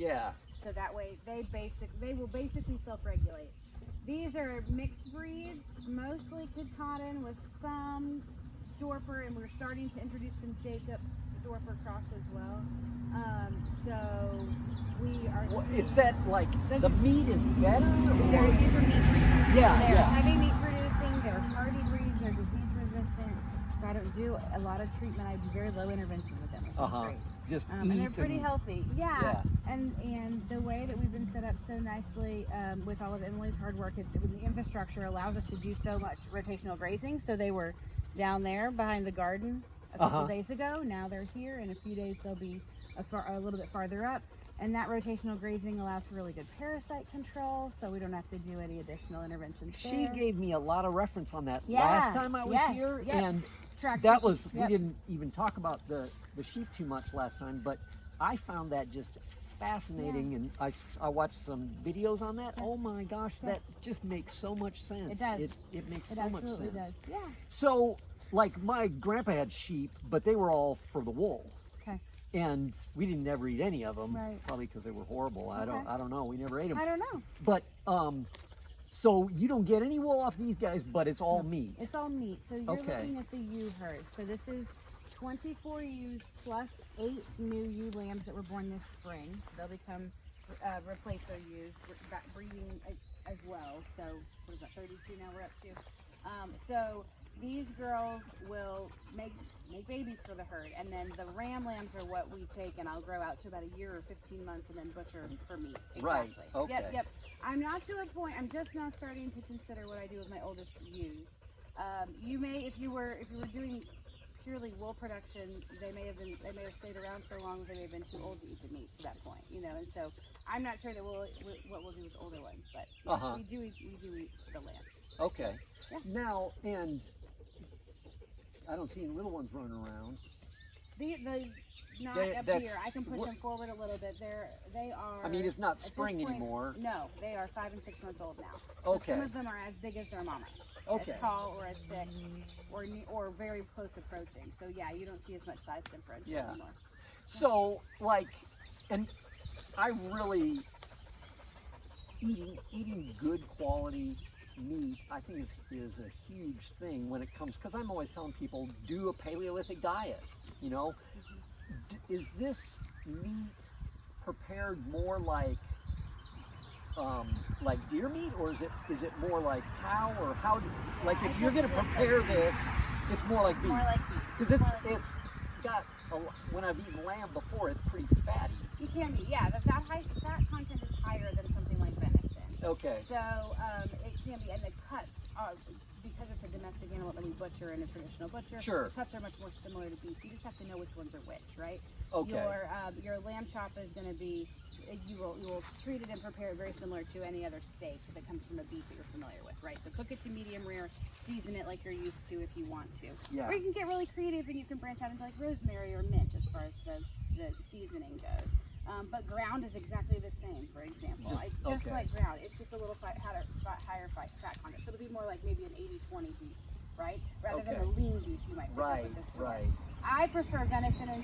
Yeah. So that way they will basically self-regulate. These are mixed breeds, mostly Katahdin with some Dorper, and we're starting to introduce some Jacob Dorper cross as well. So we are. Is that like the meat is better? These are meat breeds. Yeah, They're yeah. heavy meat producing. They're hardy breeds. They're disease resistant. So I don't do a lot of treatment. I do very low intervention with them, which is great. Just and they're pretty healthy. Yeah. And the way that we've been set up so nicely with all of Emily's hard work, the infrastructure allows us to do so much rotational grazing. So they were down there behind the garden a couple days ago. Now they're here. In a few days they'll be a little bit farther up. And that rotational grazing allows for really good parasite control, so we don't have to do any additional interventions there. She gave me a lot of reference on that last time I was here, and that was, we didn't even talk about the sheep too much last time, but I found that just fascinating, and I watched some videos on that. Oh my gosh, that just makes so much sense. It does. It makes so much sense. Does. Yeah. So, like, my grandpa had sheep, but they were all for the wool. Okay. And we didn't ever eat any of them, right. Probably because they were horrible. I don't know. We never ate them. I don't know. But so you don't get any wool off these guys, but it's all meat. It's all meat. So you're looking at the ewe herd. So this is 24 ewes plus 8 new ewe lambs that were born this spring. So they'll become replace their ewes, breeding as well. So what is that? 32 now we're up to. So these girls will make babies for the herd, and then the ram lambs are what we take and I'll grow out to about a year or 15 months and then butcher for meat. Exactly. Right. Okay. Yep. I'm not to a point. I'm just now starting to consider what I do with my oldest ewes. You may, if you were doing purely wool production, they may have stayed around so long they may have been too old to eat the meat to that point, And so I'm not sure that what we'll do with older ones, but yes, we do eat the lamb. Okay. Yeah. Now, and I don't see any little ones running around. Not up here. I can push them forward a little bit. They are. I mean, it's not spring anymore. No, they are 5 and 6 months old now. Okay. Some of them are as big as their mamas. Okay. As tall or as thick, or very close approaching. So yeah, you don't see as much size difference anymore. So like, and I really eating good quality meat, I think is a huge thing when it comes, because I'm always telling people, do a Paleolithic diet, Is this meat prepared more like deer meat, or is it more like cow, or how like if you're going to prepare this, it's more like beef? Because it's got when I've eaten lamb before, it's pretty fatty. It can be, yeah. The fat content is higher than something like venison. Okay. So it can be, and the cuts are, because it's a domestic animal that we butcher in a traditional butcher. Sure. The cuts are much more similar to beef. You just have to know which ones are which, right? Okay. Your lamb chop is going to be, you will treat it and prepare it very similar to any other steak that comes from a beef that you're familiar with, right? So cook it to medium rare, season it like you're used to if you want to. Yeah. Or you can get really creative and you can branch out into like rosemary or mint as far as the seasoning goes. But ground is exactly the same, for example. Just like ground, it's just a little higher fat content. So it'll be more like maybe an 80-20 beef, right? Rather than the lean beef you might pick up at the store. Right. I prefer venison and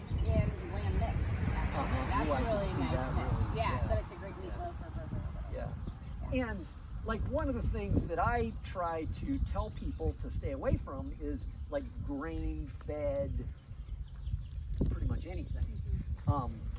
lamb mixed, actually. That's a really nice mix. Yeah, so it's a great meatloaf or burger or whatever. Yeah. And like one of the things that I try to tell people to stay away from is like grain-fed, pretty much anything.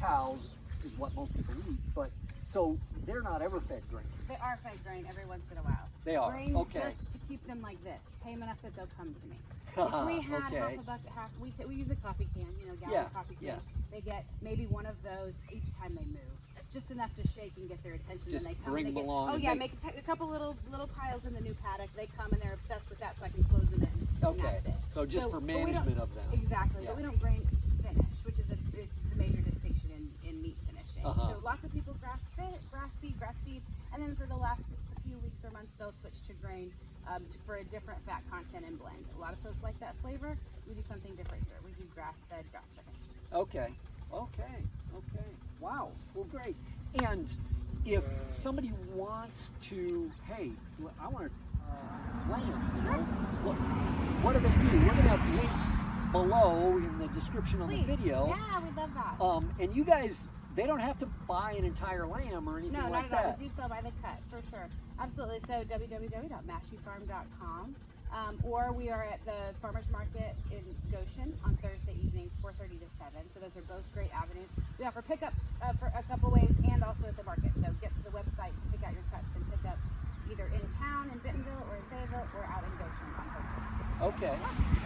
Cows is what most people eat, but so they're not ever fed grain. They are fed grain every once in a while. They are. Grain Okay. just to keep them like this, tame enough that they'll come to me. If we had half a bucket, we use a coffee can, gallon coffee can. They get maybe one of those each time they move, just enough to shake and get their attention. Just and they come. bring them along. Oh yeah, make a couple little piles in the new paddock. They come and they're obsessed with that, so I can close them in. Okay. And that's it. So just for management of them. Exactly, but we don't grain finish, which is the major distinction in meat finishing. So lots of people grass feed, and then for the last few weeks or months they'll switch to grain for a different fat content and blend. A lot of folks like that flavor. We do something different here. We do grass-fed, grass-chicken. Okay. Wow. Well, great. And if somebody wants to, hey, I want to lamb, what do they do? We're going to have links below in the description on the video. Yeah, we love that. And you guys they don't have to buy an entire lamb or anything No, like not at all. that. We do sell by the cut, for sure. Absolutely. So www.mashiefarm.com. Or we are at the farmers market in Goshen on Thursday evenings, 4:30 to 7. So those are both great avenues. We offer pickups for a couple ways and also at the market. So get to the website to pick out your cuts and pick up either in town in Bentonville or in Fayetteville or out in Goshen on Thursday. Okay.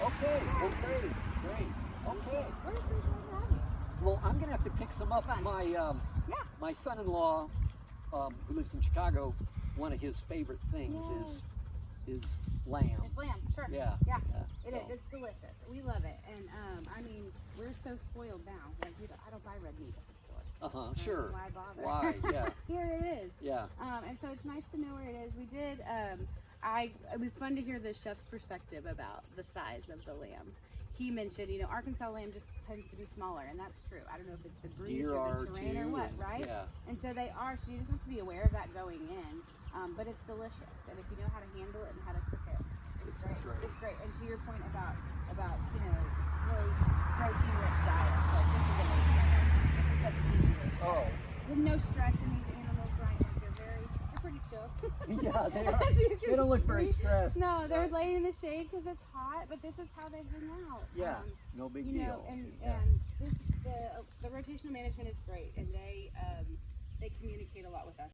Okay. Well, great. Great. Okay. We're so glad to have you. Well, I'm gonna have to pick some up. Fun. My son-in-law, who lives in Chicago, one of his favorite things is lamb. It's lamb, sure. Yeah. Yeah. It So. is. It's delicious. We love it. And I mean, we're so spoiled now. Like I don't buy red meat at the store. Sure. Why bother? Why? Yeah. Here it is. Yeah. And so it's nice to know where it is. We did. It was fun to hear the chef's perspective about the size of the lamb. He mentioned, Arkansas lamb just tends to be smaller, and that's true. I don't know if it's the breeds Deer or are the terrain or too, what, and- right? yeah. And so they are. So you just have to be aware of that going in. But it's delicious, and if you know how to handle it and how to cook it, it's great. great. It's great. And to your point about protein-rich diets, like this is amazing. This is such an easy way. Oh. With no stress in these animals, right? Like they're pretty chill. Yeah, they are. As you They can don't look very see. stressed. No, they're laying in the shade because it's hot, but this is how they hang out. Yeah. No big You deal. know, and Yeah. the rotational management is great, and they communicate a lot with us.